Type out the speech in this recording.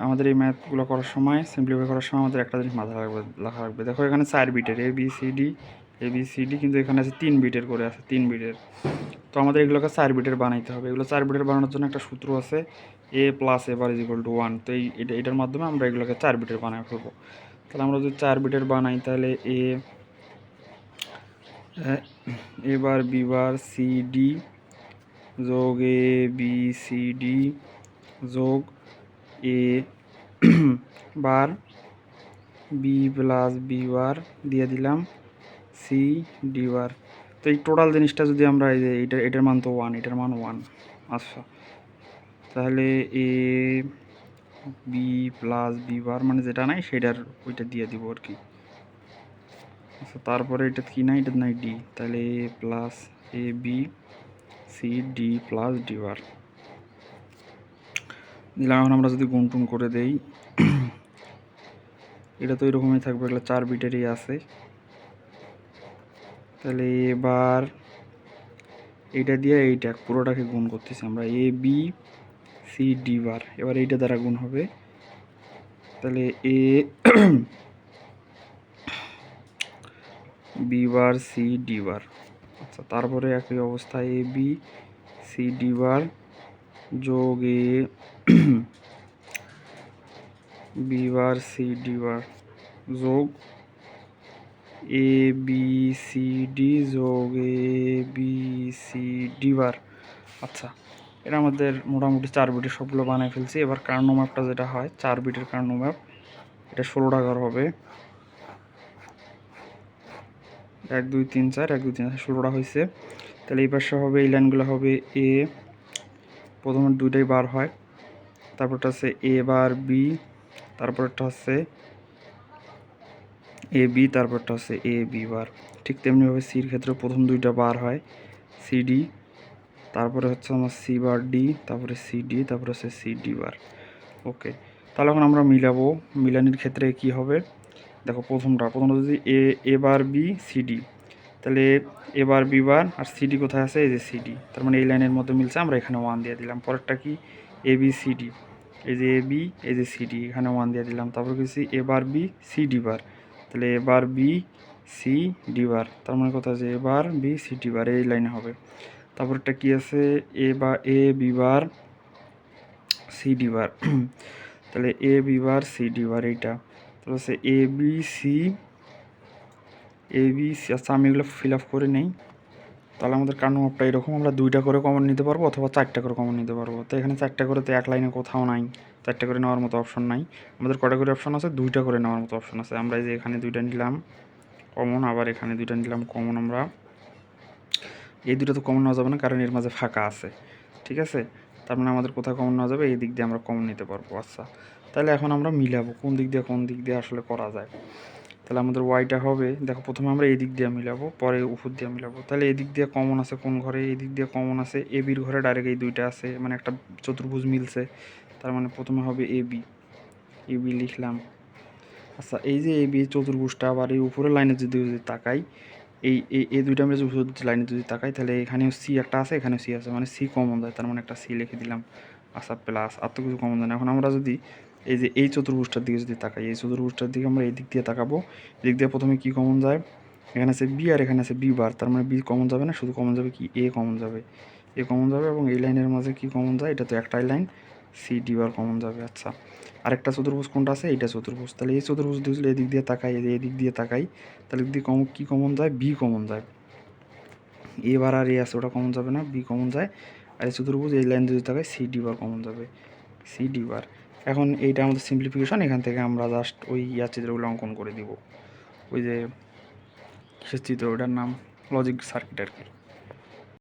আমাদের এই ম্যাথগুলো করার সময়, সিম্পলিফাই করার সময় আমাদের একটা জিনিস মাথায় লেখা রাখবে। দেখো এখানে 4 বিটের ABCD, কিন্তু এখানে আছে 3 বিটের করে আছে, 3 বিটের। তো আমাদের এগুলোকে 4 বিটের বানাইতে হবে। এগুলো 4 বিটের বানানোর জন্য একটা সূত্র আছে, a + a bar = 1। তো এটার মাধ্যমে আমরা এগুলোকে 4 বিটের বানায় ফেলবো। তাহলে আমরা যদি 4 বিটের বানাই, তাহলে a bar b bar cd যোগ ABCD যোগ a বার b + b বার দিয়ে দিলাম CD বার। তো এই টোটাল জিনিসটা যদি আমরা এই যে এটার মান তো 1, এটার মান 1। আচ্ছা, তাহলে AB + b বার মানে যেটা নাই সেটার ওইটা দিয়ে দিব আর কি। আচ্ছা, তারপরে এটা কি নাই, এটা নাই D, তাহলে A + ABCD + D বার দিলাম। এখন আমরা যদি গুণ টুন করে দেই, এটা তো এরকমই থাকবে, এগুলো 4 বিটেরই আছে। তাহলে এবার এইটা দিয়ে এইটা পুরোটাকে গুণ করতেছি আমরা, ABCD বার। এবার এইটা দ্বারা গুণ হবে, তাহলে AB বার CD বার। আচ্ছা, তারপরে একই অবস্থা ABCD বার যোগ AB বার CD বার যোগ ABCD যোগ ABCD বার। আচ্ছা, এটা আমাদের মোটামুটি 4 বিটের সবগুলো বানাই ফেলছি। এবার কার্নো ম্যাপটা যেটা হয়, 4 বিটের কার্নো ম্যাপ, এটা 16 টাকার হবে। 1 2 3 4 1 2 3 4 16টা হয়েছে। তাহলে এই পাশে হবে, এই লাইনগুলো হবে A, প্রথমে দুইটাই বার হয়, তারপরটা হচ্ছে A বার B, তারপরটা হচ্ছে AB, তারপরটা হচ্ছে AB বার। ঠিক তেমনিভাবে সির ক্ষেত্রে প্রথম দুইটা বার হয় CD, তারপরে হচ্ছে আমার C বার D, তারপরে CD, তারপরে হচ্ছে CD বার। ওকে, তাহলে এখন আমরা মিলাবো। মিলানির ক্ষেত্রে কি হবে, দেখো প্রথমটা যদি A বার B CD, তাহলে A bar B bar R CD কোথায় আছে, এই যে CD, তার মানে এই লাইনের মধ্যে মিলছে, আমরা এখানে 1 দিয়ে দিলাম। পরেরটা কি ABCD, এই যে AB, এই যে CD, এখানে 1 দিয়ে দিলাম। তারপর কিছু A বার B CD বার, তাহলে A বার B CD বার, তার মানে কোথায় আছে A বার B CD বার, এই লাইনে হবে। তারপরটা কি আছে A B বার CD বার, তাহলে A B বার CD বার এইটা। তাহলে হচ্ছে ABC। আচ্ছা, আমি এগুলো ফিল আপ করে নেই। তাহলে আমাদের কার্নো ম্যাপটা এরকম, আমরা 2টা করে কমন নিতে পারবো অথবা 4টা করে কমন নিতে পারবো। তো এখানে 4টা করে তো এক লাইনে কোথাও নাই, 4টা করে নেওয়ার মতো অপশন নাই। আমাদের কটা করে অপশন আছে, 2টা করে নেওয়ার মতো অপশন আছে। আমরা এই যে এখানে 2টা নিলাম কমন, আবার এখানে 2টা নিলাম কমন। আমরা এই 2টা তো কমন নেওয়া যাবে না, কারণ এর মাঝে ফাঁকা আছে, ঠিক আছে। তার মানে আমাদের কোথায় কমন নেওয়া যাবে, এই দিক দিয়ে আমরা কমন নিতে পারবো। আচ্ছা, তাহলে এখন আমরা মিলাবো কোন দিক দিয়ে আসলে করা যায়। তাহলে আমাদের ওয়াইটা হবে, দেখো প্রথমে আমরা এই দিক দিয়ে মিলাবো, পরে উপর দিয়ে মিলাবো। তাহলে এই দিক দিয়ে কমন আছে কোন ঘরে, এই দিক দিয়ে কমন আছে এবির ঘরে, ডাইরেক্ট এই দুইটা আছে, মানে একটা চতুর্ভুজ মিলছে। তার মানে প্রথমে হবে এবি লিখলাম। আচ্ছা, এই যে এবি চতুর্ভুজটা, আবার এই উপরের লাইনে যদি তাকাই, এই দুইটা আমরা লাইনে যদি তাকাই, তাহলে এখানেও সি একটা আছে, এখানেও সি আছে, মানে সি কমন যায়, তার মানে একটা সি লিখে দিলাম। আচ্ছা, প্লাস আর তো কিছু কমন যায় না। এখন আমরা যদি এই যে এই চতুর্ভুজটার দিকে যদি তাকাই, এই চতুর্ভুজটার দিকে আমরা এই দিক দিয়ে তাকাবো। এদিক দিয়ে প্রথমে কি কমন যায়, এখানে আছে বি আর এখানে আছে বি বার, তার মানে বি কমন যাবে না, শুধু কমন যাবে কি এ কমন যাবে, এবং এই লাইনের মাঝে কি কমন যায়, এটা তো একটাই লাইন, সি ডি বার কমন যাবে। আচ্ছা, আরেকটা চতুর্ভুজ কোনটা আছে, এইটা চতুর্ভুজ। তাহলে এই চতুর্ভুজ দিয়ে এদিক দিয়ে তাকাই, এদিক দিয়ে তাকাই, তাহলে এদিক দিয়ে কি কমন যায়, বি কমন যায়। এ বার আর এ আছে, ওটা কমন যাবে না, বি কমন যায়। আর এই চতুর্ভুজ এই লাইন যদি তাকাই, সি ডি বার কমন যাবে, সি ডি বার। এখন এইটা আমাদের সিম্পলিফিকেশন, এখান থেকে আমরা জাস্ট ওই চিত্রগুলো অঙ্কন করে দিব, ওই যে কিসের চিত্র, ওটার নাম লজিক সার্কিট আর কি।